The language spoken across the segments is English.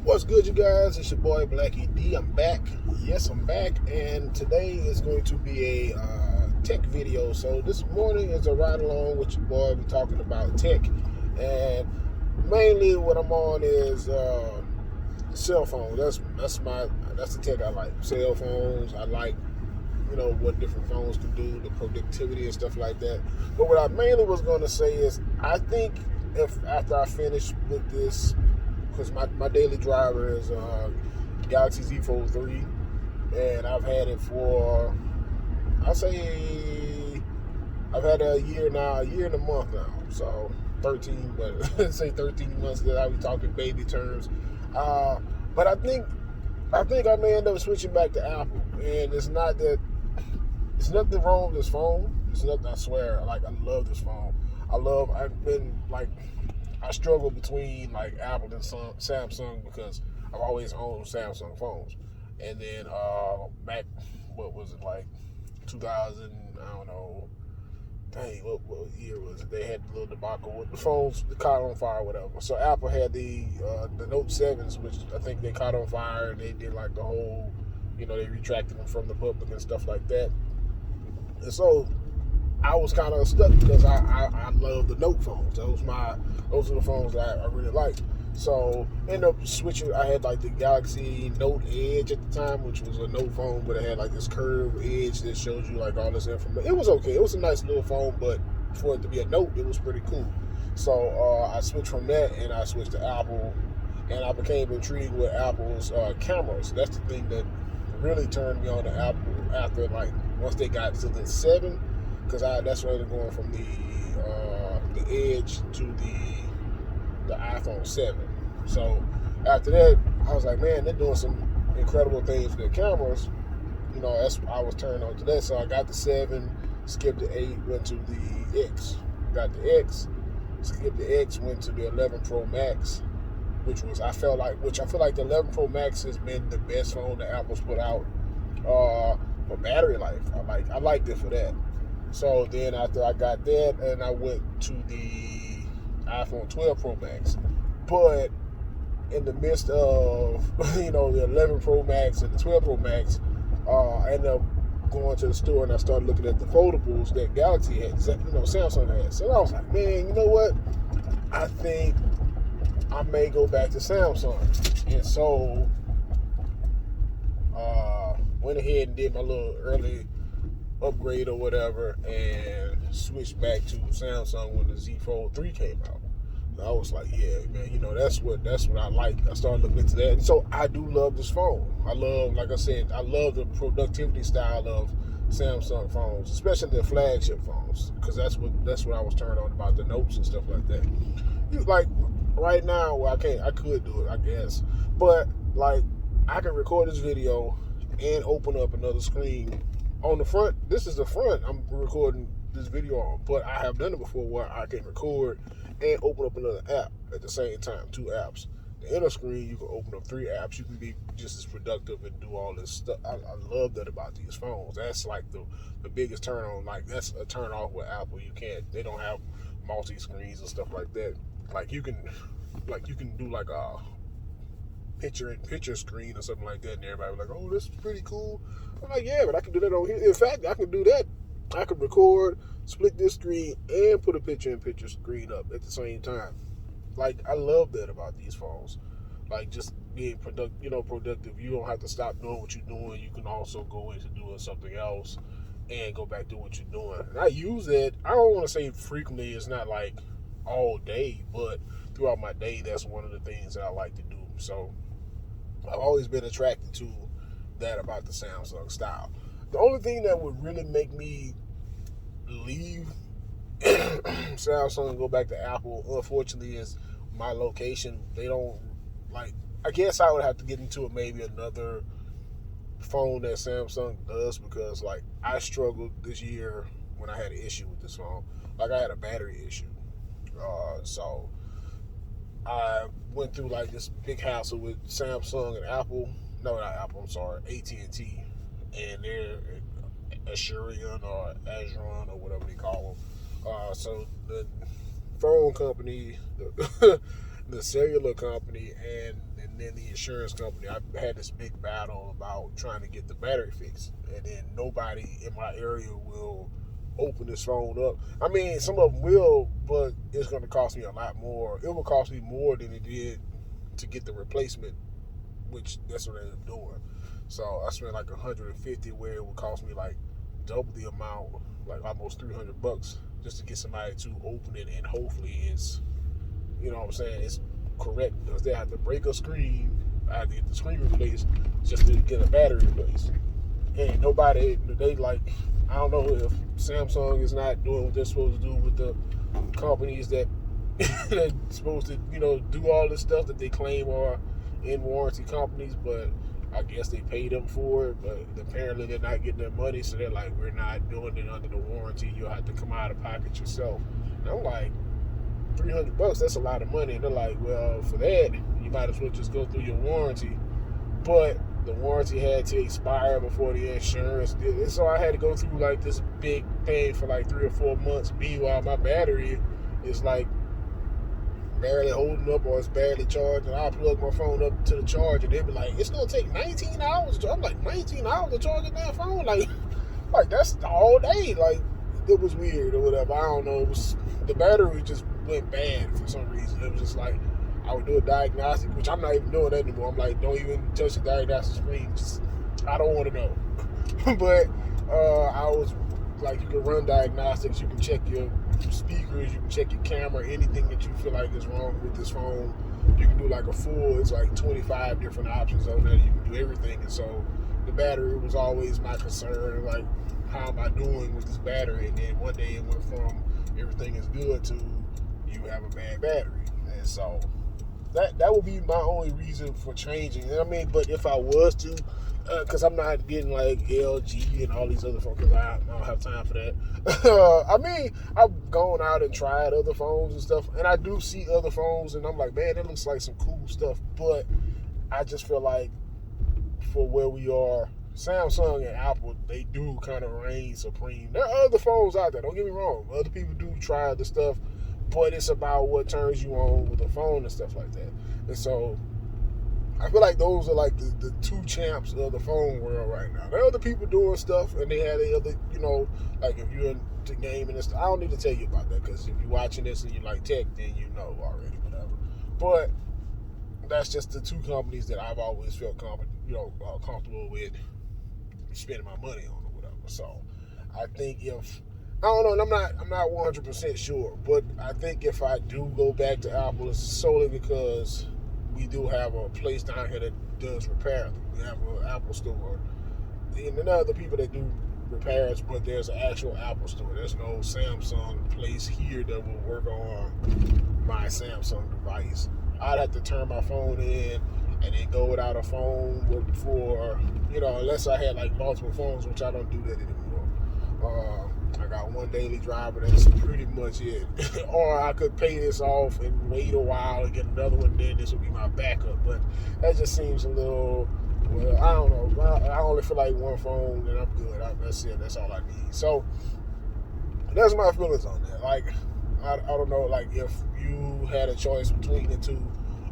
What's good, you guys? It's your boy Blacky I'm back. Yes, I'm back, and today is going to be a tech video. So this morning is a ride along with your boy. We're talking about tech, and mainly what I'm on is cell phones. That's the tech I like. Cell phones. I like what different phones can do, the productivity and stuff like that. But what I mainly was going to say is I think if after I finish with this, because my daily driver is Galaxy Z Fold 3, and I've had it for, I'll say, I've had a year and a month now. So 13, but say 13 months that I be talking baby terms. But I think I may end up switching back to Apple, and it's nothing wrong with this phone. It's nothing. I swear. I love this phone. I struggle between like Apple and Samsung because I've always owned Samsung phones. And then back, what was it, like 2000? I don't know. Dang, what year was it? They had the little debacle with the phones that caught on fire, or whatever. So Apple had the Note 7s, which I think they caught on fire, and they did like the whole, they retracted them from the public and stuff like that. And so I was kind of stuck because I love the Note phones. Those are the phones that I really like. So ended up switching. I had like the Galaxy Note Edge at the time, which was a Note phone, but it had like this curved edge that shows you like all this information. It was okay. It was a nice little phone, but for it to be a Note, it was pretty cool. So I switched from that and I switched to Apple, and I became intrigued with Apple's cameras. That's the thing that really turned me on to Apple after once they got to the 7, because that's where they're going from the Edge to the iPhone 7. So after that, I was like, man, they're doing some incredible things with their cameras. I was turned on to that. So I got the 7, skipped the 8, went to the X. Got the X, skipped the X, went to the 11 Pro Max, which I feel like the 11 Pro Max has been the best phone that Apple's put out for battery life. I liked it for that. So then after I got that, and I went to the iPhone 12 Pro Max. But in the midst of the 11 Pro Max and the 12 Pro Max, I ended up going to the store and I started looking at the foldables that Galaxy had, Samsung had. So I was like, man, you know what? I think I may go back to Samsung. And so went ahead and did my little early upgrade or whatever and switched back to Samsung when the Z Fold 3 came out. And I was like, yeah, man, that's what I like. I started looking into that. And so I do love this phone. I love the productivity style of Samsung phones, especially their flagship phones, because that's what I was turned on about the Notes and stuff like that. Right now, well, I could do it, I guess, but I can record this video and open up another screen on the front. This is the front I'm recording this video on, but I have done it before where I can record and open up another app at the same time, 2 apps. The inner screen, you can open up 3 apps. You can be just as productive and do all this stuff. I love that about these phones. That's like the biggest turn on. That's a turn off with Apple. They don't have multi screens and stuff like that. You can do like a picture screen or something like that, and everybody was like, oh, this is pretty cool. I'm like, yeah, but I can do that on here. In fact, I can do that. I can record, split this screen, and put a picture screen up at the same time. I love that about these phones. Just being productive. You don't have to stop doing what you're doing. You can also go into doing something else and go back to what you're doing. And I use it, I don't want to say frequently, it's not like all day, but throughout my day, that's one of the things that I like to do. So I've always been attracted to that about the Samsung style. The only thing that would really make me leave Samsung and go back to Apple, unfortunately, is my location. They don't I guess I would have to get into maybe another phone that Samsung does, because I struggled this year when I had an issue with this phone. I had a battery issue. So I went through this big hassle with Samsung and Apple. No, not Apple. I'm sorry, AT&T, and their Asurion or Azuron or whatever they call them. So the phone company, the cellular company, and and then the insurance company, I had this big battle about trying to get the battery fixed, and then nobody in my area will open this phone up. I mean, some of them will, but it's going to cost me a lot more. It will cost me more than it did to get the replacement, which that's what I ended up doing. So I spent like 150, where it would cost me like double the amount, like almost $300, just to get somebody to open it, and hopefully it's, you know what I'm saying, it's correct, because they have to break a screen. I have to get the screen replaced just to get a battery replaced. And nobody, they like, I don't know if Samsung is not doing what they're supposed to do with the companies that that's supposed to, do all this stuff that they claim are in warranty companies, but I guess they pay them for it, but apparently they're not getting their money, so they're like, we're not doing it under the warranty. You'll have to come out of pocket yourself. And I'm like, $300, that's a lot of money. And they're like, well, for that, you might as well just go through your warranty. But the warranty had to expire before the insurance did. And so I had to go through like this big thing for like 3 or 4 months. Meanwhile, my battery is like barely holding up, or it's barely charged, and I'll plug my phone up to the charge, and they'll be like, it's gonna take 19 hours. I'm like, 19 hours to charge that phone? Like that's all day. Like, it was weird or whatever. I don't know. It was, the battery just went bad for some reason. It was just like, I would do a diagnostic, which I'm not even doing that anymore. I'm like, don't even touch the diagnostic screen. Just, I don't want to know. But I was like, you can run diagnostics, you can check your speakers, you can check your camera, anything that you feel like is wrong with this phone. You can do like a full, it's like 25 different options on there. You can do everything. And so the battery was always my concern, like, how am I doing with this battery? And then one day it went from everything is good to you have a bad battery. And so that would be my only reason for changing. I mean, but if I was to, because I'm not getting like LG and all these other phones, because I don't have time for that. I mean, I've gone out and tried other phones and stuff, and I do see other phones, and I'm like, man, it looks like some cool stuff. But I just feel like for where we are, Samsung and Apple, they do kind of reign supreme. There are other phones out there, don't get me wrong. Other people do try the stuff, but it's about what turns you on with the phone and stuff like that. And so I feel like those are like the two champs of the phone world right now. There are other people doing stuff, and they have the other, like if you're into gaming and stuff. I don't need to tell you about that, because if you're watching this and you like tech, then you know already, whatever. But that's just the two companies that I've always felt comfortable with spending my money on or whatever. So I think if, I don't know, and I'm not 100% sure, but I think if I do go back to Apple, it's solely because we do have a place down here that does repairs. We have an Apple store, and there are other people that do repairs, but there's an actual Apple store. There's no Samsung place here that will work on my Samsung device. I'd have to turn my phone in and then go without a phone for, unless I had like multiple phones, which I don't do that anymore. I got one daily driver, that's pretty much it. Or I could pay this off and wait a while and get another one, then this will be my backup. But that just seems a little, well, I don't know. I only feel like one phone and I'm good. That's it. That's all I need. So that's my feelings on that. Like, I don't know, like if you had a choice between the two,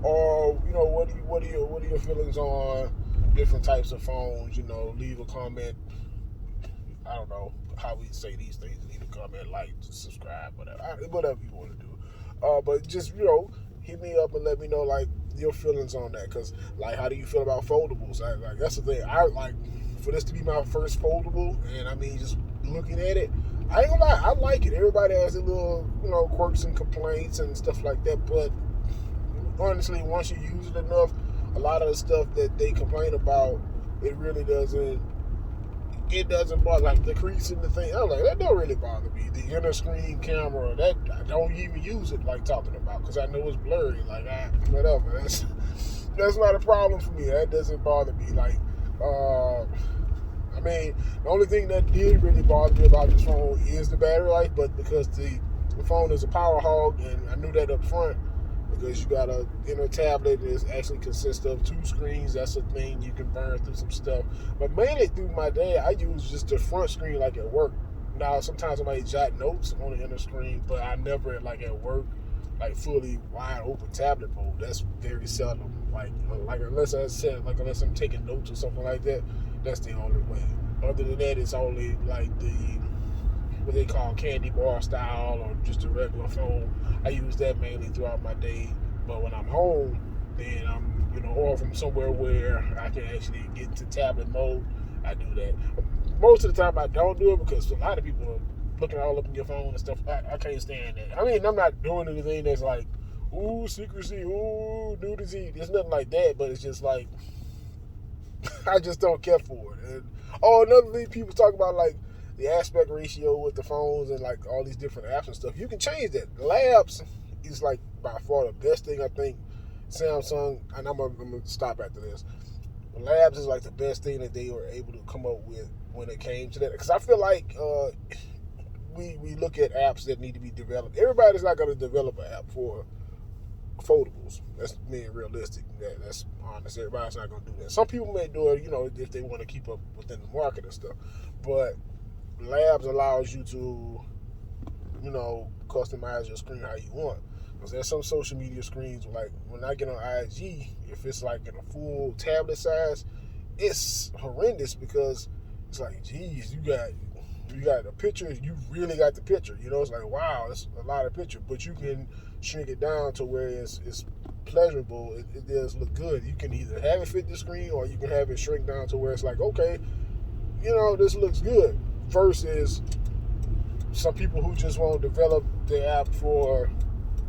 or what are your feelings on different types of phones? Leave a comment. I don't know how we say these things. Leave a comment, like, subscribe, whatever you want to do. But just hit me up and let me know like your feelings on that. Cause like, how do you feel about foldables? Like that's the thing. I like for this to be my first foldable, and I mean just looking at it, I ain't gonna lie, I like it. Everybody has their little quirks and complaints and stuff like that, but honestly, once you use it enough, a lot of the stuff that they complain about, it really doesn't bother. Like the crease in the thing, I'm like, that don't really bother me. The inner screen camera, that I don't even use it like talking about, because I know it's blurry. Like, whatever. That's not a problem for me. That doesn't bother me. Like, I mean, the only thing that did really bother me about this phone is the battery life, but because the phone is a power hog, and I knew that up front, because you got a inner tablet that actually consists of two screens. That's a thing, you can burn through some stuff. But mainly through my day, I use just the front screen like at work. Now, sometimes I might jot notes on the inner screen, but I never like at work, like fully wide open tablet mode. That's very seldom. Like unless I said, like unless I'm taking notes or something like that, that's the only way. Other than that, it's only like the what they call candy bar style or just a regular phone. I use that mainly throughout my day. But when I'm home, then I'm, or from somewhere where I can actually get into tablet mode, I do that. Most of the time I don't do it because a lot of people are looking all up in your phone and stuff. I can't stand that. I mean, I'm not doing anything that's like, ooh, secrecy, ooh, nudity. There's nothing like that, but it's just like, I just don't care for it. And another thing people talk about, like the aspect ratio with the phones and like all these different apps and stuff. You can change that. Labs is like by far the best thing I think Samsung, and I'm gonna stop after this. Labs is like the best thing that they were able to come up with when it came to that. Because I feel like we look at apps that need to be developed. Everybody's not going to develop an app for foldables. That's being realistic. That's honest. Everybody's not going to do that. Some people may do it, if they want to keep up within the market and stuff. But Labs allows you to, customize your screen how you want. Because there's some social media screens, like when I get on IG, if it's like in a full tablet size, it's horrendous because it's like, geez, you got a picture, you really got the picture. It's like, wow, it's a lot of picture. But you can shrink it down to where it's pleasurable. It does look good. You can either have it fit the screen or you can have it shrink down to where it's like, okay, this looks good. Versus some people who just won't develop the app for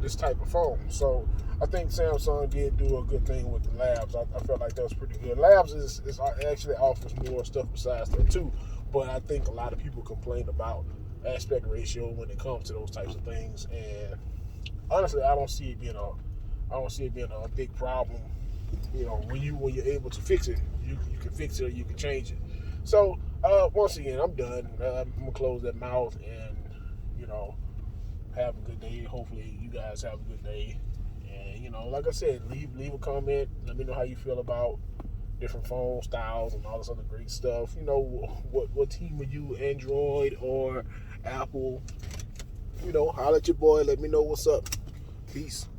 this type of phone. So I think Samsung did do a good thing with the Labs. I felt like that was pretty good. Labs is actually offers more stuff besides that too. But I think a lot of people complain about aspect ratio when it comes to those types of things. And honestly, I don't see it being a big problem. When you're able to fix it, you can fix it or you can change it. So once again, I'm done. I'm gonna close that mouth and have a good day. Hopefully, you guys have a good day. And like I said, leave a comment. Let me know how you feel about different phone styles and all this other great stuff. What team are you, Android or Apple? Holler at your boy. Let me know what's up. Peace.